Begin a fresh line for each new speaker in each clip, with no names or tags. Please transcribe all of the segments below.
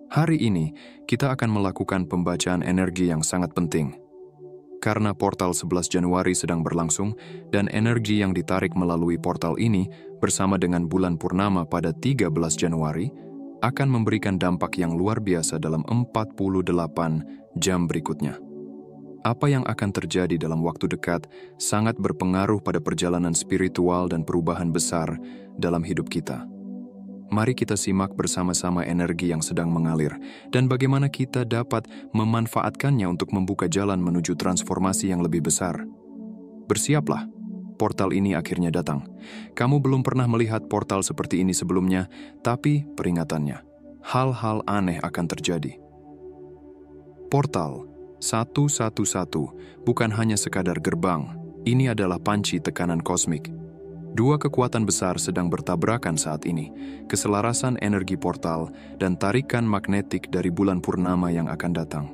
Hari ini, kita akan melakukan pembacaan energi yang sangat penting. Karena portal 11 Januari sedang berlangsung, dan energi yang ditarik melalui portal ini bersama dengan bulan purnama pada 13 Januari akan memberikan dampak yang luar biasa dalam 48 jam berikutnya. Apa yang akan terjadi dalam waktu dekat sangat berpengaruh pada perjalanan spiritual dan perubahan besar dalam hidup kita. Mari kita simak bersama-sama energi yang sedang mengalir dan bagaimana kita dapat memanfaatkannya untuk membuka jalan menuju transformasi yang lebih besar. Bersiaplah, portal ini akhirnya datang. Kamu belum pernah melihat portal seperti ini sebelumnya, tapi peringatannya, hal-hal aneh akan terjadi. Portal 111 bukan hanya sekadar gerbang, ini adalah panci tekanan kosmik. Dua kekuatan besar sedang bertabrakan saat ini, keselarasan energi portal dan tarikan magnetik dari bulan purnama yang akan datang.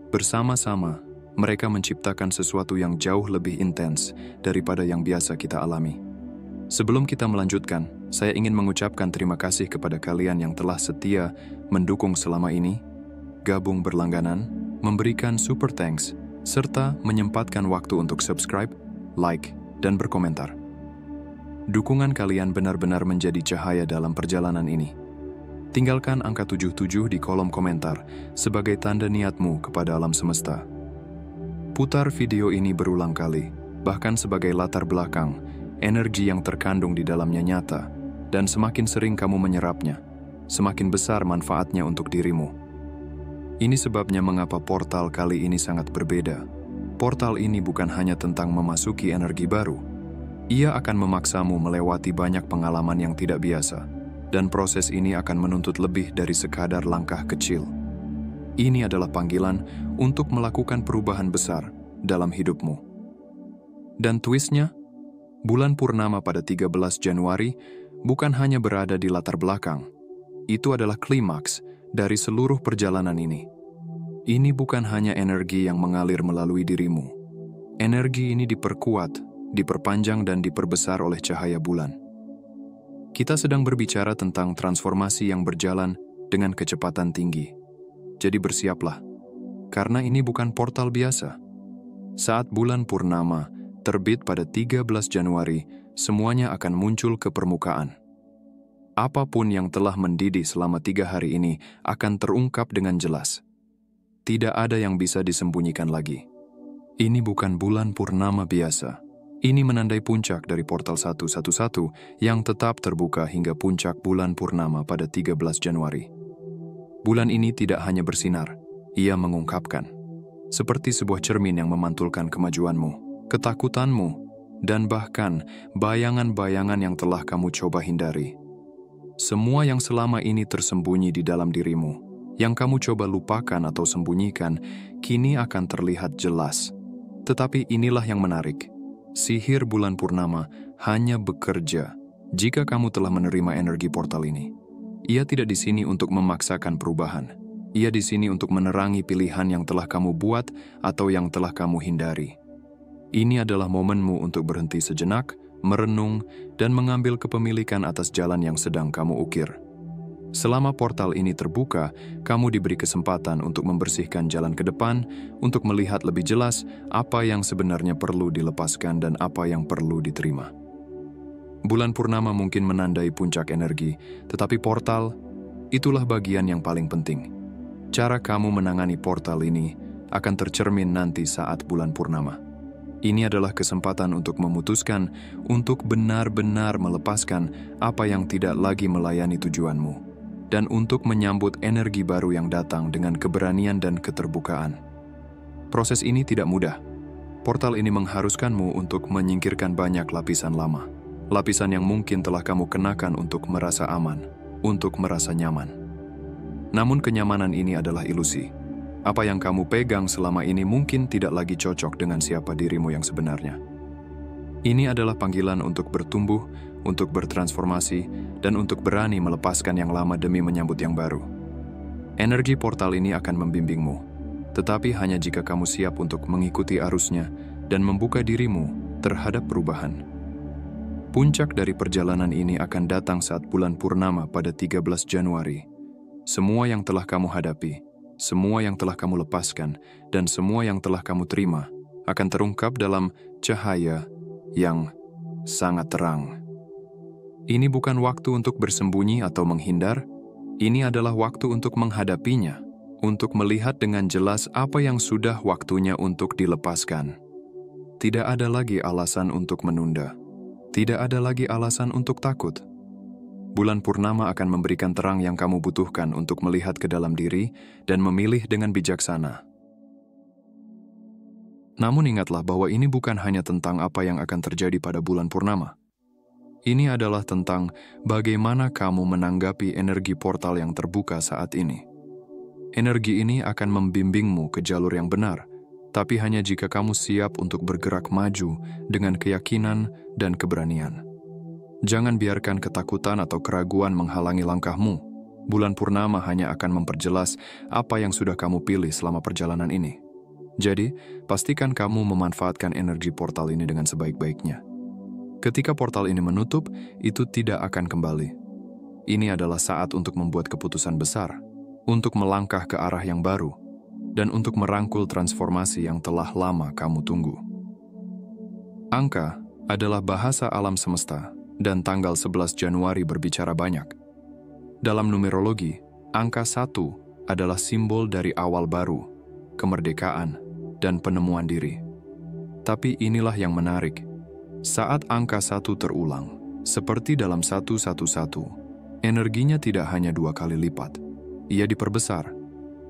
Bersama-sama, mereka menciptakan sesuatu yang jauh lebih intens daripada yang biasa kita alami. Sebelum kita melanjutkan, saya ingin mengucapkan terima kasih kepada kalian yang telah setia mendukung selama ini, gabung berlangganan, memberikan super thanks, serta menyempatkan waktu untuk subscribe, like, dan berkomentar. Dukungan kalian benar-benar menjadi cahaya dalam perjalanan ini. Tinggalkan angka 77 di kolom komentar sebagai tanda niatmu kepada alam semesta. Putar video ini berulang kali, bahkan sebagai latar belakang, energi yang terkandung di dalamnya nyata, dan semakin sering kamu menyerapnya, semakin besar manfaatnya untuk dirimu. Ini sebabnya mengapa portal kali ini sangat berbeda. Portal ini bukan hanya tentang memasuki energi baru. Ia akan memaksamu melewati banyak pengalaman yang tidak biasa, dan proses ini akan menuntut lebih dari sekadar langkah kecil. Ini adalah panggilan untuk melakukan perubahan besar dalam hidupmu. Dan twistnya, bulan purnama pada 13 Januari bukan hanya berada di latar belakang. Itu adalah klimaks dari seluruh perjalanan ini. Ini bukan hanya energi yang mengalir melalui dirimu. Energi ini diperkuat, diperpanjang dan diperbesar oleh cahaya bulan. Kita sedang berbicara tentang transformasi yang berjalan dengan kecepatan tinggi. Jadi bersiaplah, karena ini bukan portal biasa. Saat bulan purnama terbit pada 13 Januari, semuanya akan muncul ke permukaan. Apapun yang telah mendidih selama 3 hari ini akan terungkap dengan jelas. Tidak ada yang bisa disembunyikan lagi. Ini bukan bulan purnama biasa. Ini menandai puncak dari portal 111 yang tetap terbuka hingga puncak bulan purnama pada 13 Januari. Bulan ini tidak hanya bersinar, ia mengungkapkan. Seperti sebuah cermin yang memantulkan kemajuanmu, ketakutanmu, dan bahkan bayangan-bayangan yang telah kamu coba hindari. Semua yang selama ini tersembunyi di dalam dirimu, yang kamu coba lupakan atau sembunyikan, kini akan terlihat jelas. Tetapi inilah yang menarik. Sihir bulan purnama hanya bekerja jika kamu telah menerima energi portal ini. Ia tidak di sini untuk memaksakan perubahan. Ia di sini untuk menerangi pilihan yang telah kamu buat atau yang telah kamu hindari. Ini adalah momenmu untuk berhenti sejenak, merenung, dan mengambil kepemilikan atas jalan yang sedang kamu ukir. Selama portal ini terbuka, kamu diberi kesempatan untuk membersihkan jalan ke depan, untuk melihat lebih jelas apa yang sebenarnya perlu dilepaskan dan apa yang perlu diterima. Bulan purnama mungkin menandai puncak energi, tetapi portal, itulah bagian yang paling penting. Cara kamu menangani portal ini akan tercermin nanti saat bulan purnama. Ini adalah kesempatan untuk memutuskan, untuk benar-benar melepaskan apa yang tidak lagi melayani tujuanmu, dan untuk menyambut energi baru yang datang dengan keberanian dan keterbukaan. Proses ini tidak mudah. Portal ini mengharuskanmu untuk menyingkirkan banyak lapisan lama. Lapisan yang mungkin telah kamu kenakan untuk merasa aman, untuk merasa nyaman. Namun kenyamanan ini adalah ilusi. Apa yang kamu pegang selama ini mungkin tidak lagi cocok dengan siapa dirimu yang sebenarnya. Ini adalah panggilan untuk bertumbuh, untuk bertransformasi, dan untuk berani melepaskan yang lama demi menyambut yang baru. Energi portal ini akan membimbingmu, tetapi hanya jika kamu siap untuk mengikuti arusnya dan membuka dirimu terhadap perubahan. Puncak dari perjalanan ini akan datang saat bulan purnama pada 13 Januari. Semua yang telah kamu hadapi, semua yang telah kamu lepaskan, dan semua yang telah kamu terima akan terungkap dalam cahaya yang sangat terang. Ini bukan waktu untuk bersembunyi atau menghindar, ini adalah waktu untuk menghadapinya, untuk melihat dengan jelas apa yang sudah waktunya untuk dilepaskan. Tidak ada lagi alasan untuk menunda. Tidak ada lagi alasan untuk takut. Bulan purnama akan memberikan terang yang kamu butuhkan untuk melihat ke dalam diri dan memilih dengan bijaksana. Namun ingatlah bahwa ini bukan hanya tentang apa yang akan terjadi pada bulan purnama. Ini adalah tentang bagaimana kamu menanggapi energi portal yang terbuka saat ini. Energi ini akan membimbingmu ke jalur yang benar, tapi hanya jika kamu siap untuk bergerak maju dengan keyakinan dan keberanian. Jangan biarkan ketakutan atau keraguan menghalangi langkahmu. Bulan purnama hanya akan memperjelas apa yang sudah kamu pilih selama perjalanan ini. Jadi, pastikan kamu memanfaatkan energi portal ini dengan sebaik-baiknya. Ketika portal ini menutup, itu tidak akan kembali. Ini adalah saat untuk membuat keputusan besar, untuk melangkah ke arah yang baru, dan untuk merangkul transformasi yang telah lama kamu tunggu. Angka adalah bahasa alam semesta, dan tanggal 11 Januari berbicara banyak. Dalam numerologi, angka 1 adalah simbol dari awal baru, kemerdekaan, dan penemuan diri. Tapi inilah yang menarik. Saat angka 1 terulang, seperti dalam 111, energinya tidak hanya 2 kali lipat. Ia diperbesar.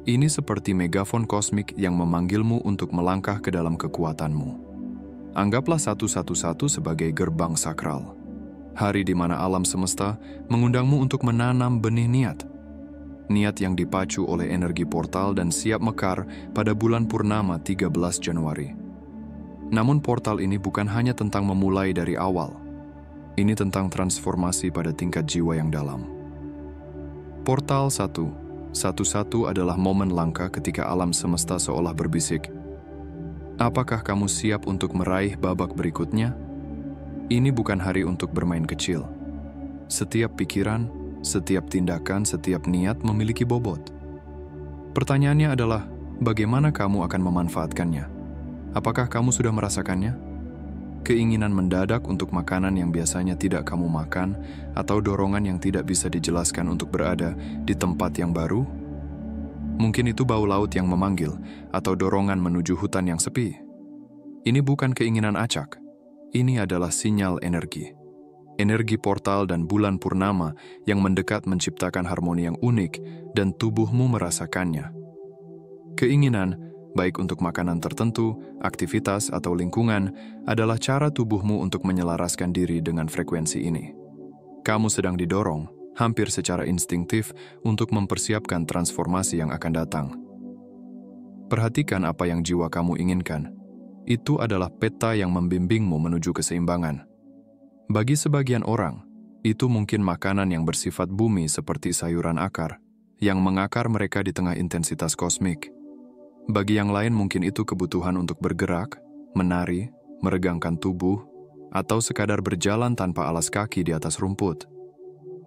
Ini seperti megafon kosmik yang memanggilmu untuk melangkah ke dalam kekuatanmu. Anggaplah 111 sebagai gerbang sakral. Hari di mana alam semesta mengundangmu untuk menanam benih niat. Niat yang dipacu oleh energi portal dan siap mekar pada bulan purnama 13 Januari. Namun portal ini bukan hanya tentang memulai dari awal. Ini tentang transformasi pada tingkat jiwa yang dalam. Portal 111 adalah momen langka ketika alam semesta seolah berbisik. Apakah kamu siap untuk meraih babak berikutnya? Ini bukan hari untuk bermain kecil. Setiap pikiran, setiap tindakan, setiap niat memiliki bobot. Pertanyaannya adalah, bagaimana kamu akan memanfaatkannya? Apakah kamu sudah merasakannya? Keinginan mendadak untuk makanan yang biasanya tidak kamu makan, atau dorongan yang tidak bisa dijelaskan untuk berada di tempat yang baru? Mungkin itu bau laut yang memanggil, atau dorongan menuju hutan yang sepi. Ini bukan keinginan acak. Ini adalah sinyal energi. Energi portal dan bulan purnama yang mendekat menciptakan harmoni yang unik dan tubuhmu merasakannya. Keinginan, baik untuk makanan tertentu, aktivitas, atau lingkungan, adalah cara tubuhmu untuk menyelaraskan diri dengan frekuensi ini. Kamu sedang didorong, hampir secara instingtif, untuk mempersiapkan transformasi yang akan datang. Perhatikan apa yang jiwa kamu inginkan. Itu adalah peta yang membimbingmu menuju keseimbangan. Bagi sebagian orang, itu mungkin makanan yang bersifat bumi seperti sayuran akar, yang mengakar mereka di tengah intensitas kosmik. Bagi yang lain mungkin itu kebutuhan untuk bergerak, menari, meregangkan tubuh, atau sekadar berjalan tanpa alas kaki di atas rumput.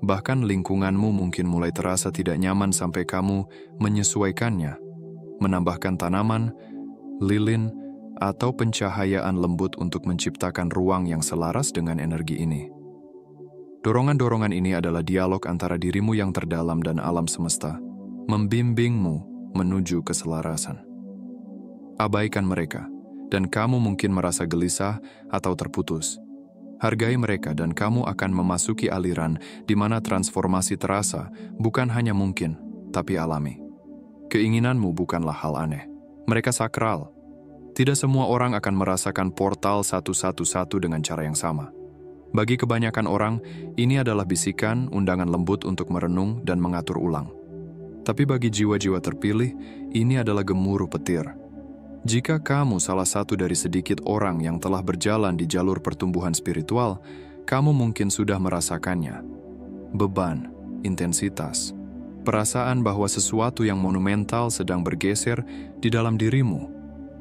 Bahkan lingkunganmu mungkin mulai terasa tidak nyaman sampai kamu menyesuaikannya, menambahkan tanaman, lilin, atau pencahayaan lembut untuk menciptakan ruang yang selaras dengan energi ini. Dorongan-dorongan ini adalah dialog antara dirimu yang terdalam dan alam semesta, membimbingmu menuju keselarasan. Abaikan mereka, dan kamu mungkin merasa gelisah atau terputus. Hargai mereka dan kamu akan memasuki aliran di mana transformasi terasa bukan hanya mungkin, tapi alami. Keinginanmu bukanlah hal aneh. Mereka sakral. Tidak semua orang akan merasakan portal 111 dengan cara yang sama. Bagi kebanyakan orang, ini adalah bisikan, undangan lembut untuk merenung dan mengatur ulang. Tapi bagi jiwa-jiwa terpilih, ini adalah gemuruh petir. Jika kamu salah satu dari sedikit orang yang telah berjalan di jalur pertumbuhan spiritual, kamu mungkin sudah merasakannya. Beban, intensitas, perasaan bahwa sesuatu yang monumental sedang bergeser di dalam dirimu.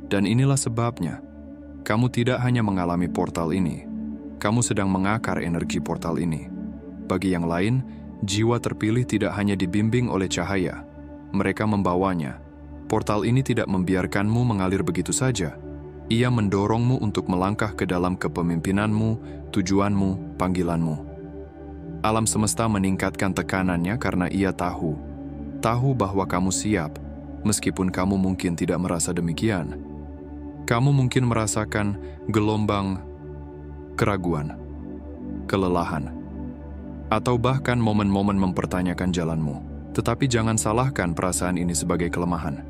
Dan inilah sebabnya, kamu tidak hanya mengalami portal ini, kamu sedang mengakar energi portal ini. Bagi yang lain, Jiwa terpilih tidak hanya dibimbing oleh cahaya, mereka membawanya. Portal ini tidak membiarkanmu mengalir begitu saja. Ia mendorongmu untuk melangkah ke dalam kepemimpinanmu, tujuanmu, panggilanmu. Alam semesta meningkatkan tekanannya karena ia tahu bahwa kamu siap, meskipun kamu mungkin tidak merasa demikian. Kamu mungkin merasakan gelombang keraguan, kelelahan, atau bahkan momen-momen mempertanyakan jalanmu. Tetapi jangan salahkan perasaan ini sebagai kelemahan.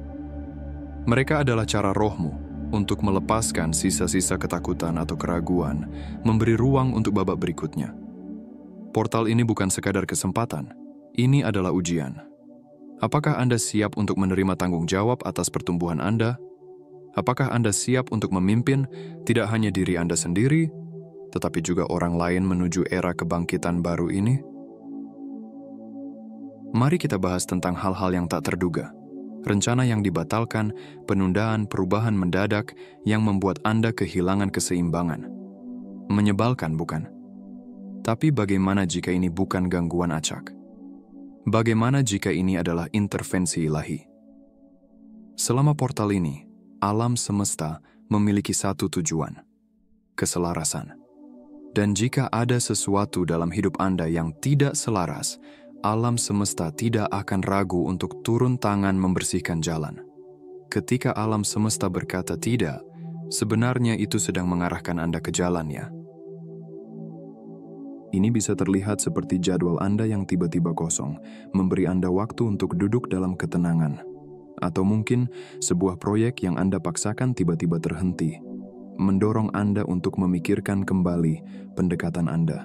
Mereka adalah cara rohmu untuk melepaskan sisa-sisa ketakutan atau keraguan, memberi ruang untuk babak berikutnya. Portal ini bukan sekadar kesempatan, ini adalah ujian. Apakah Anda siap untuk menerima tanggung jawab atas pertumbuhan Anda? Apakah Anda siap untuk memimpin tidak hanya diri Anda sendiri, tetapi juga orang lain menuju era kebangkitan baru ini? Mari kita bahas tentang hal-hal yang tak terduga. Rencana yang dibatalkan, penundaan, perubahan mendadak yang membuat Anda kehilangan keseimbangan. Menyebalkan, bukan? Tapi bagaimana jika ini bukan gangguan acak? Bagaimana jika ini adalah intervensi ilahi? Selama portal ini, alam semesta memiliki satu tujuan, keselarasan. Dan jika ada sesuatu dalam hidup Anda yang tidak selaras, alam semesta tidak akan ragu untuk turun tangan membersihkan jalan. Ketika alam semesta berkata tidak, sebenarnya itu sedang mengarahkan Anda ke jalannya. Ini bisa terlihat seperti jadwal Anda yang tiba-tiba kosong, memberi Anda waktu untuk duduk dalam ketenangan. Atau mungkin sebuah proyek yang Anda paksakan tiba-tiba terhenti, mendorong Anda untuk memikirkan kembali pendekatan Anda.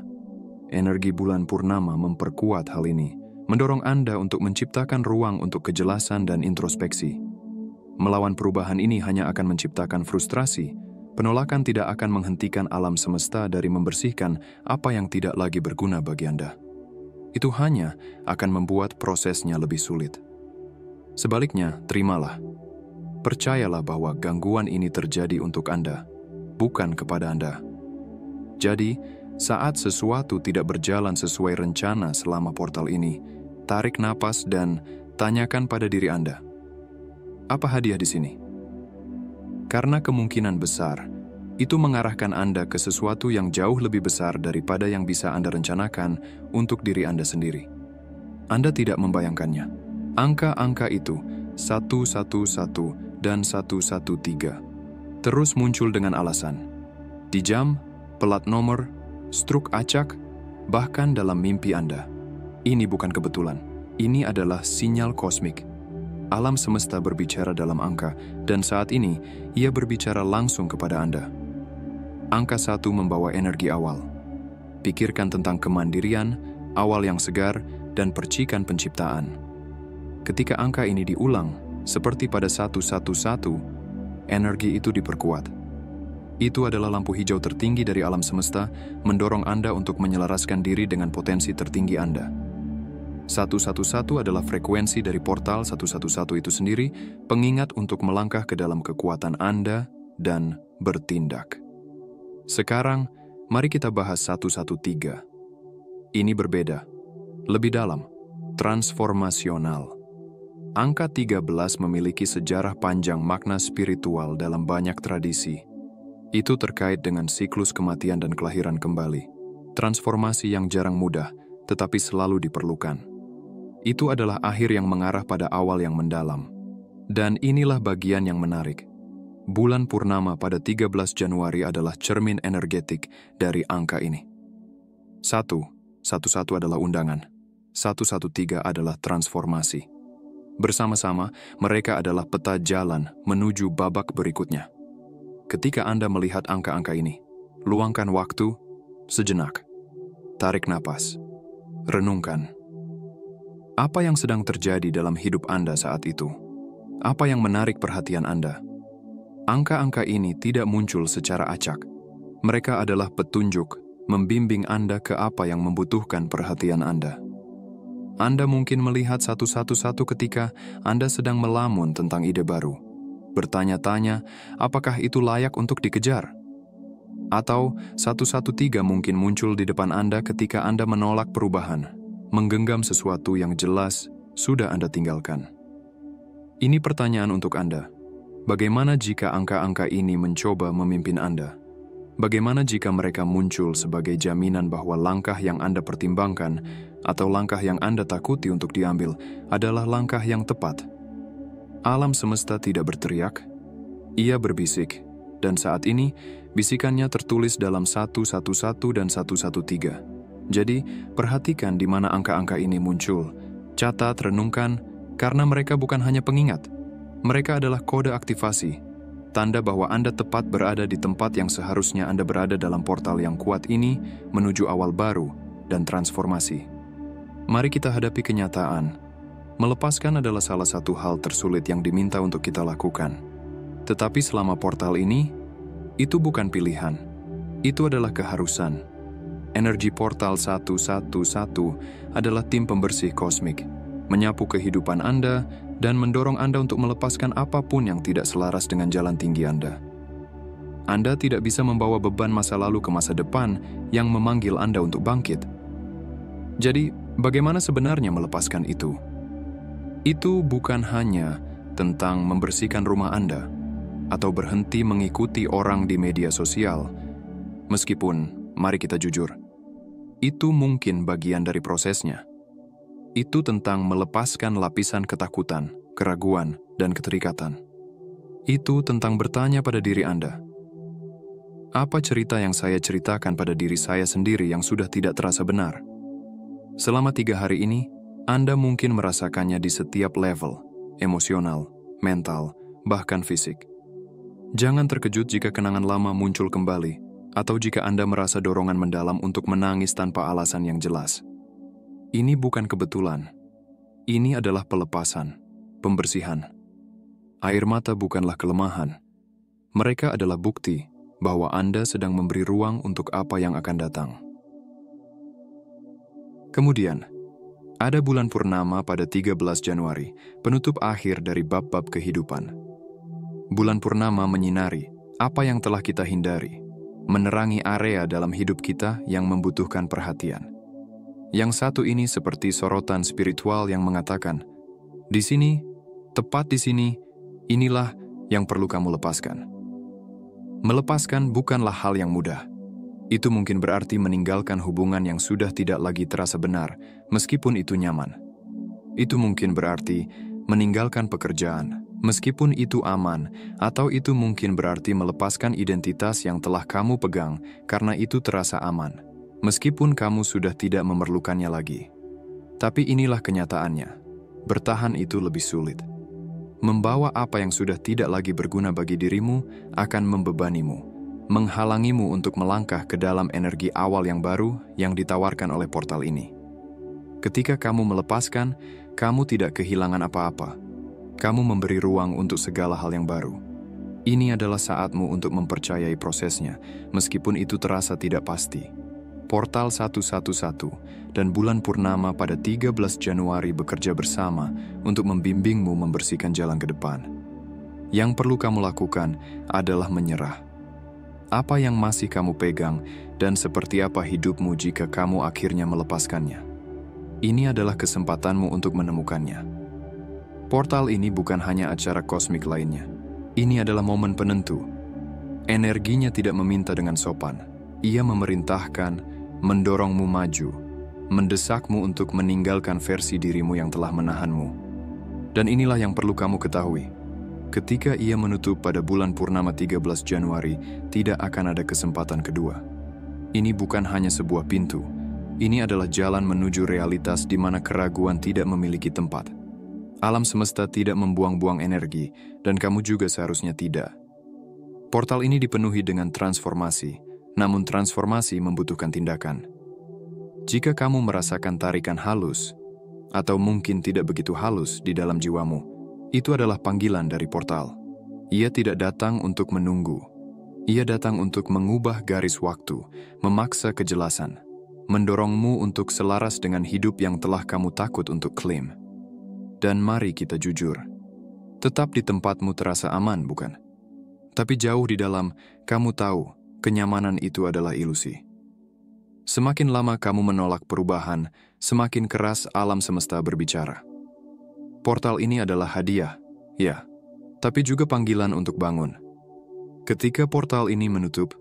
Energi bulan purnama memperkuat hal ini, mendorong Anda untuk menciptakan ruang untuk kejelasan dan introspeksi. Melawan perubahan ini hanya akan menciptakan frustrasi. Penolakan tidak akan menghentikan alam semesta dari membersihkan apa yang tidak lagi berguna bagi Anda. Itu hanya akan membuat prosesnya lebih sulit. Sebaliknya, terimalah. Percayalah bahwa gangguan ini terjadi untuk Anda, bukan kepada Anda. Jadi, saat sesuatu tidak berjalan sesuai rencana selama portal ini, tarik napas dan tanyakan pada diri Anda, apa hadiah di sini? Karena kemungkinan besar, itu mengarahkan Anda ke sesuatu yang jauh lebih besar daripada yang bisa Anda rencanakan untuk diri Anda sendiri. Anda tidak membayangkannya. Angka-angka itu, 111 dan 113, terus muncul dengan alasan. Di jam, pelat nomor, struk acak, bahkan dalam mimpi Anda. Ini bukan kebetulan, ini adalah sinyal kosmik. Alam semesta berbicara dalam angka, dan saat ini, ia berbicara langsung kepada Anda. Angka 1 membawa energi awal. Pikirkan tentang kemandirian, awal yang segar, dan percikan penciptaan. Ketika angka ini diulang, seperti pada 111, energi itu diperkuat. Itu adalah lampu hijau tertinggi dari alam semesta, mendorong Anda untuk menyelaraskan diri dengan potensi tertinggi Anda. 111 adalah frekuensi dari portal 111 itu sendiri, pengingat untuk melangkah ke dalam kekuatan Anda dan bertindak. Sekarang, mari kita bahas 113. Ini berbeda, lebih dalam, transformasional. Angka 13 memiliki sejarah panjang makna spiritual dalam banyak tradisi. Itu terkait dengan siklus kematian dan kelahiran kembali. Transformasi yang jarang mudah, tetapi selalu diperlukan. Itu adalah akhir yang mengarah pada awal yang mendalam. Dan inilah bagian yang menarik. Bulan purnama pada 13 Januari adalah cermin energetik dari angka ini. 111 adalah undangan. 113 adalah transformasi. Bersama-sama, mereka adalah peta jalan menuju babak berikutnya. Ketika Anda melihat angka-angka ini, luangkan waktu sejenak. Tarik napas. Renungkan. Apa yang sedang terjadi dalam hidup Anda saat itu? Apa yang menarik perhatian Anda? Angka-angka ini tidak muncul secara acak. Mereka adalah petunjuk, membimbing Anda ke apa yang membutuhkan perhatian Anda. Anda mungkin melihat 111 ketika Anda sedang melamun tentang ide baru. Bertanya-tanya, apakah itu layak untuk dikejar? Atau 113 mungkin muncul di depan Anda ketika Anda menolak perubahan, menggenggam sesuatu yang jelas sudah Anda tinggalkan. Ini pertanyaan untuk Anda. Bagaimana jika angka-angka ini mencoba memimpin Anda? Bagaimana jika mereka muncul sebagai jaminan bahwa langkah yang Anda pertimbangkan atau langkah yang Anda takuti untuk diambil adalah langkah yang tepat? Alam semesta tidak berteriak, ia berbisik, dan saat ini bisikannya tertulis dalam 111 dan 113. Jadi, perhatikan di mana angka-angka ini muncul. Catat, renungkan, karena mereka bukan hanya pengingat. Mereka adalah kode aktivasi. Tanda bahwa Anda tepat berada di tempat yang seharusnya Anda berada dalam portal yang kuat ini menuju awal baru dan transformasi. Mari kita hadapi kenyataan. Melepaskan adalah salah satu hal tersulit yang diminta untuk kita lakukan. Tetapi selama portal ini, itu bukan pilihan. Itu adalah keharusan. Energi portal 111 adalah tim pembersih kosmik, menyapu kehidupan Anda dan mendorong Anda untuk melepaskan apapun yang tidak selaras dengan jalan tinggi Anda. Anda tidak bisa membawa beban masa lalu ke masa depan yang memanggil Anda untuk bangkit. Jadi, bagaimana sebenarnya melepaskan itu? Itu bukan hanya tentang membersihkan rumah Anda atau berhenti mengikuti orang di media sosial. Meskipun, mari kita jujur, itu mungkin bagian dari prosesnya. Itu tentang melepaskan lapisan ketakutan, keraguan, dan keterikatan. Itu tentang bertanya pada diri Anda. Apa cerita yang saya ceritakan pada diri saya sendiri yang sudah tidak terasa benar? Selama 3 hari ini, Anda mungkin merasakannya di setiap level, emosional, mental, bahkan fisik. Jangan terkejut jika kenangan lama muncul kembali, atau jika Anda merasa dorongan mendalam untuk menangis tanpa alasan yang jelas. Ini bukan kebetulan. Ini adalah pelepasan, pembersihan. Air mata bukanlah kelemahan. Mereka adalah bukti bahwa Anda sedang memberi ruang untuk apa yang akan datang. Kemudian, ada bulan purnama pada 13 Januari, penutup akhir dari bab-bab kehidupan. Bulan purnama menyinari apa yang telah kita hindari, menerangi area dalam hidup kita yang membutuhkan perhatian. Yang satu ini seperti sorotan spiritual yang mengatakan, di sini, tepat di sini, inilah yang perlu kamu lepaskan. Melepaskan bukanlah hal yang mudah. Itu mungkin berarti meninggalkan hubungan yang sudah tidak lagi terasa benar, meskipun itu nyaman. Itu mungkin berarti meninggalkan pekerjaan, meskipun itu aman, atau itu mungkin berarti melepaskan identitas yang telah kamu pegang karena itu terasa aman. Meskipun kamu sudah tidak memerlukannya lagi. Tapi inilah kenyataannya. Bertahan itu lebih sulit. Membawa apa yang sudah tidak lagi berguna bagi dirimu akan membebanimu, menghalangimu untuk melangkah ke dalam energi awal yang baru yang ditawarkan oleh portal ini. Ketika kamu melepaskan, kamu tidak kehilangan apa-apa. Kamu memberi ruang untuk segala hal yang baru. Ini adalah saatmu untuk mempercayai prosesnya, meskipun itu terasa tidak pasti. Portal 111 dan bulan purnama pada 13 Januari bekerja bersama untuk membimbingmu membersihkan jalan ke depan. Yang perlu kamu lakukan adalah menyerah. Apa yang masih kamu pegang dan seperti apa hidupmu jika kamu akhirnya melepaskannya. Ini adalah kesempatanmu untuk menemukannya. Portal ini bukan hanya acara kosmik lainnya. Ini adalah momen penentu. Energinya tidak meminta dengan sopan. Ia memerintahkan, mendorongmu maju, mendesakmu untuk meninggalkan versi dirimu yang telah menahanmu. Dan inilah yang perlu kamu ketahui. Ketika ia menutup pada bulan purnama 13 Januari, tidak akan ada kesempatan kedua. Ini bukan hanya sebuah pintu. Ini adalah jalan menuju realitas di mana keraguan tidak memiliki tempat. Alam semesta tidak membuang-buang energi, dan kamu juga seharusnya tidak. Portal ini dipenuhi dengan transformasi, namun transformasi membutuhkan tindakan. Jika kamu merasakan tarikan halus, atau mungkin tidak begitu halus di dalam jiwamu, itu adalah panggilan dari portal. Ia tidak datang untuk menunggu. Ia datang untuk mengubah garis waktu, memaksa kejelasan, mendorongmu untuk selaras dengan hidup yang telah kamu takut untuk klaim. Dan mari kita jujur, tetap di tempatmu terasa aman, bukan? Tapi jauh di dalam, kamu tahu, kenyamanan itu adalah ilusi. Semakin lama kamu menolak perubahan, semakin keras alam semesta berbicara. Portal ini adalah hadiah, ya, tapi juga panggilan untuk bangun. Ketika portal ini menutup,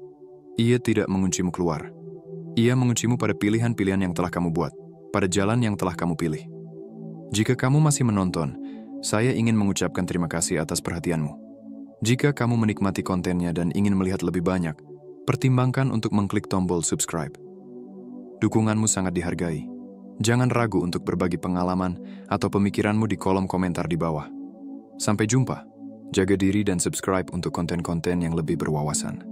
ia tidak menguncimu keluar. Ia menguncimu pada pilihan-pilihan yang telah kamu buat, pada jalan yang telah kamu pilih. Jika kamu masih menonton, saya ingin mengucapkan terima kasih atas perhatianmu. Jika kamu menikmati kontennya dan ingin melihat lebih banyak, pertimbangkan untuk mengklik tombol subscribe. Dukunganmu sangat dihargai. Jangan ragu untuk berbagi pengalaman atau pemikiranmu di kolom komentar di bawah. Sampai jumpa. Jaga diri dan subscribe untuk konten-konten yang lebih berwawasan.